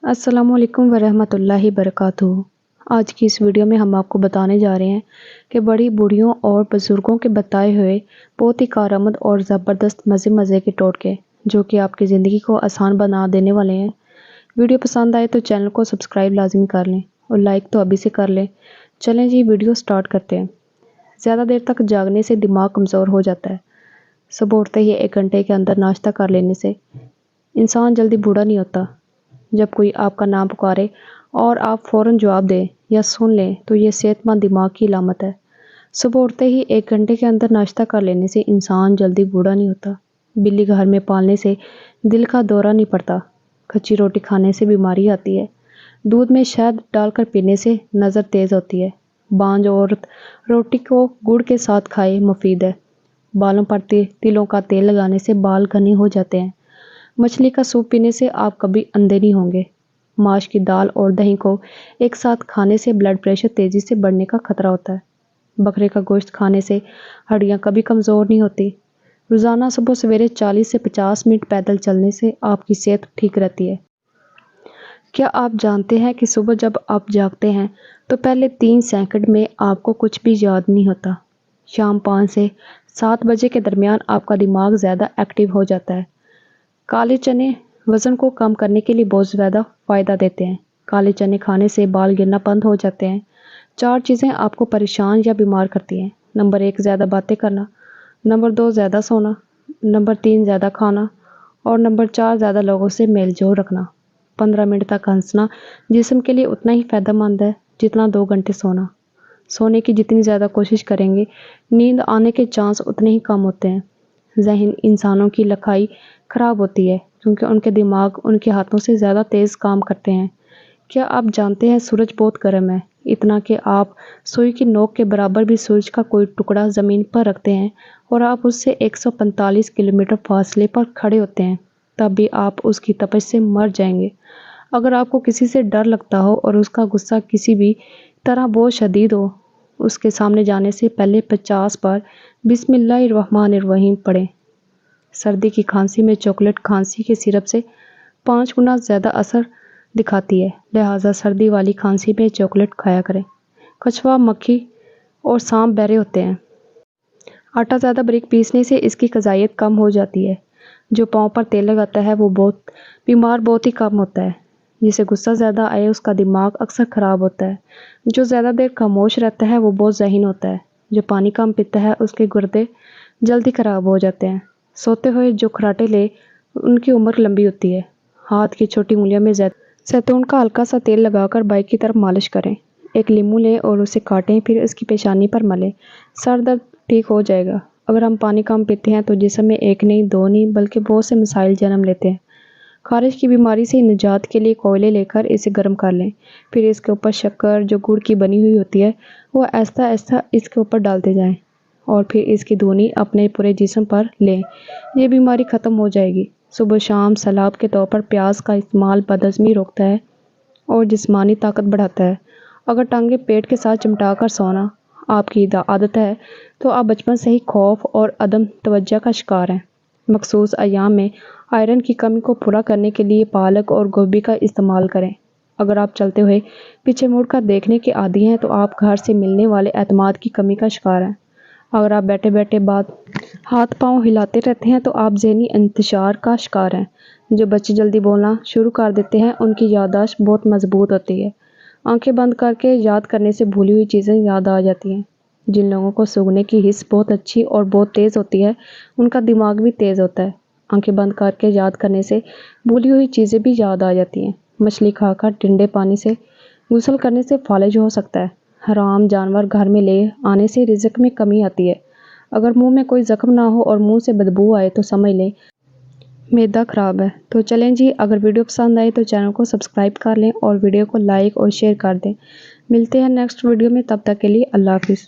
अस्सलाम वालेकुम वरहमतुल्लाहि वबरकातुहू। आज की इस वीडियो में हम आपको बताने जा रहे हैं कि बड़ी बूढ़ियों और बुज़ुर्गों के बताए हुए बहुत ही कारआमद और ज़बरदस्त मज़े के टोटके जो कि आपकी ज़िंदगी को आसान बना देने वाले हैं। वीडियो पसंद आए तो चैनल को सब्सक्राइब लाजमी कर लें और लाइक तो अभी से कर लें। चलें जी, वीडियो स्टार्ट करते हैं। ज़्यादा देर तक जागने से दिमाग कमज़ोर हो जाता है। सुबह उठते ही 1 घंटे के अंदर नाश्ता कर लेने से इंसान जल्दी बूढ़ा नहीं होता। जब कोई आपका नाम पुकारे और आप फ़ौरन जवाब दें या सुन लें तो ये सेहतमंद दिमाग की अलामत है। सुबह उठते ही 1 घंटे के अंदर नाश्ता कर लेने से इंसान जल्दी बूढ़ा नहीं होता। बिल्ली घर में पालने से दिल का दौरा नहीं पड़ता। कच्ची रोटी खाने से बीमारी आती है। दूध में शहद डालकर पीने से नज़र तेज़ होती है। बांझ औरत रोटी को गुड़ के साथ खाए मुफीद है। बालों पर तिलों का तेल लगाने से बाल घने हो जाते हैं। मछली का सूप पीने से आप कभी अंधे नहीं होंगे। माश की दाल और दही को एक साथ खाने से ब्लड प्रेशर तेज़ी से बढ़ने का खतरा होता है। बकरे का गोश्त खाने से हड्डियां कभी कमज़ोर नहीं होती। रोज़ाना सुबह सवेरे 40 से 50 मिनट पैदल चलने से आपकी सेहत ठीक रहती है। क्या आप जानते हैं कि सुबह जब आप जागते हैं तो पहले 3 सेकंड में आपको कुछ भी याद नहीं होता। शाम 5 से 7 बजे के दरमियान आपका दिमाग ज़्यादा एक्टिव हो जाता है। काले चने वज़न को कम करने के लिए बहुत ज़्यादा फ़ायदा देते हैं। काले चने खाने से बाल गिरना बंद हो जाते हैं। 4 चीज़ें आपको परेशान या बीमार करती हैं। नंबर 1 ज़्यादा बातें करना, नंबर 2 ज़्यादा सोना, नंबर 3 ज़्यादा खाना और नंबर 4 ज़्यादा लोगों से मेल जोल रखना। 15 मिनट तक हंसना जिस्म के लिए उतना ही फ़ायदेमंद है जितना 2 घंटे सोना। सोने की जितनी ज़्यादा कोशिश करेंगे, नींद आने के चांस उतने ही कम होते हैं। ज़हन इंसानों की लखाई ख़राब होती है क्योंकि उनके दिमाग उनके हाथों से ज़्यादा तेज़ काम करते हैं। क्या आप जानते हैं सूरज बहुत गर्म है, इतना कि आप सुई की नोक के बराबर भी सूरज का कोई टुकड़ा ज़मीन पर रखते हैं और आप उससे 145 किलोमीटर फासले पर खड़े होते हैं, तब भी आप उसकी तपिश से मर जाएंगे। अगर आपको किसी से डर लगता हो और उसका गुस्सा किसी भी तरह बहुत शदीद हो, उसके सामने जाने से पहले 50 बार बिस्मिल्लाहिर्रहमानिर्रहीम पढ़ें। सर्दी की खांसी में चॉकलेट खांसी के सिरप से 5 गुना ज़्यादा असर दिखाती है, लिहाजा सर्दी वाली खांसी में चॉकलेट खाया करें। कछुआ, मक्खी और सांप बहरे होते हैं। आटा ज़्यादा बारीक पीसने से इसकी ग़िज़ाइयत कम हो जाती है। जो पाँव पर तेल लगाता है वो बीमार बहुत ही कम होता है। जिसे गुस्सा ज़्यादा आए उसका दिमाग अक्सर ख़राब होता है। जो ज़्यादा देर खामोश रहता है वो बहुत ज़हीन होता है। जो पानी कम पीता है उसके गुर्दे जल्दी ख़राब हो जाते हैं। सोते हुए जो खर्राटे ले उनकी उम्र लंबी होती है। हाथ की छोटी उंगलियों में जैतून का हल्का सा तेल लगाकर बाएं की तरफ मालिश करें। एक लीमू लें और उसे काटें, फिर इसकी पेशानी पर मलें। सर दर्द ठीक हो जाएगा। अगर हम पानी कम पीते हैं तो जिस्म में 1 नहीं 2 नहीं बल्कि बहुत से मसाइल जन्म लेते हैं। खारिश की बीमारी से निजात के लिए कोयले लेकर इसे गर्म कर लें। फिर इसके ऊपर शक्कर जो गुड़ की बनी हुई होती है वो आहिस्ता आहिस्ता इसके ऊपर डालते जाएं और फिर इसकी धुनी अपने पूरे जिस्म पर लें। ये बीमारी ख़त्म हो जाएगी। सुबह शाम सलाद के तौर पर प्याज का इस्तेमाल बदहज़मी रोकता है और जिस्मानी ताकत बढ़ाता है। अगर टांगे पेट के साथ चिमटा कर सोना आपकी आदत है तो आप बचपन से ही खौफ और अदम तवज्जो का शिकार हैं। मखसूस अय्याम में आयरन की कमी को पूरा करने के लिए पालक और गोभी का इस्तेमाल करें। अगर आप चलते हुए पीछे मुड़कर देखने के आदी हैं तो आप घर से मिलने वाले एतमाद की कमी का शिकार हैं। अगर आप बैठे बैठे हाथ पांव हिलाते रहते हैं तो आप ज़हनी इंतशार का शिकार हैं। जो बच्चे जल्दी बोलना शुरू कर देते हैं उनकी याददाश्त बहुत मजबूत होती है। आंखें बंद करके याद करने से भूली हुई चीज़ें याद आ जाती हैं। जिन लोगों को सूंघने की हिस्स बहुत अच्छी और बहुत तेज़ होती है उनका दिमाग भी तेज़ होता है। आंखें बंद करके याद करने से भूली हुई चीज़ें भी याद आ जाती हैं। मछली खाकर ठंडे पानी से गुस्ल करने से फालिज हो सकता है। हराम जानवर घर में ले आने से रिज़्क में कमी आती है। अगर मुंह में कोई ज़ख्म ना हो और मुंह से बदबू आए तो समझ लें मैदा ख़राब है। तो चलें जी, अगर वीडियो पसंद आए तो चैनल को सब्सक्राइब कर लें और वीडियो को लाइक और शेयर कर दें। मिलते हैं नेक्स्ट वीडियो में, तब तक के लिए अल्लाह हाफ़िज़।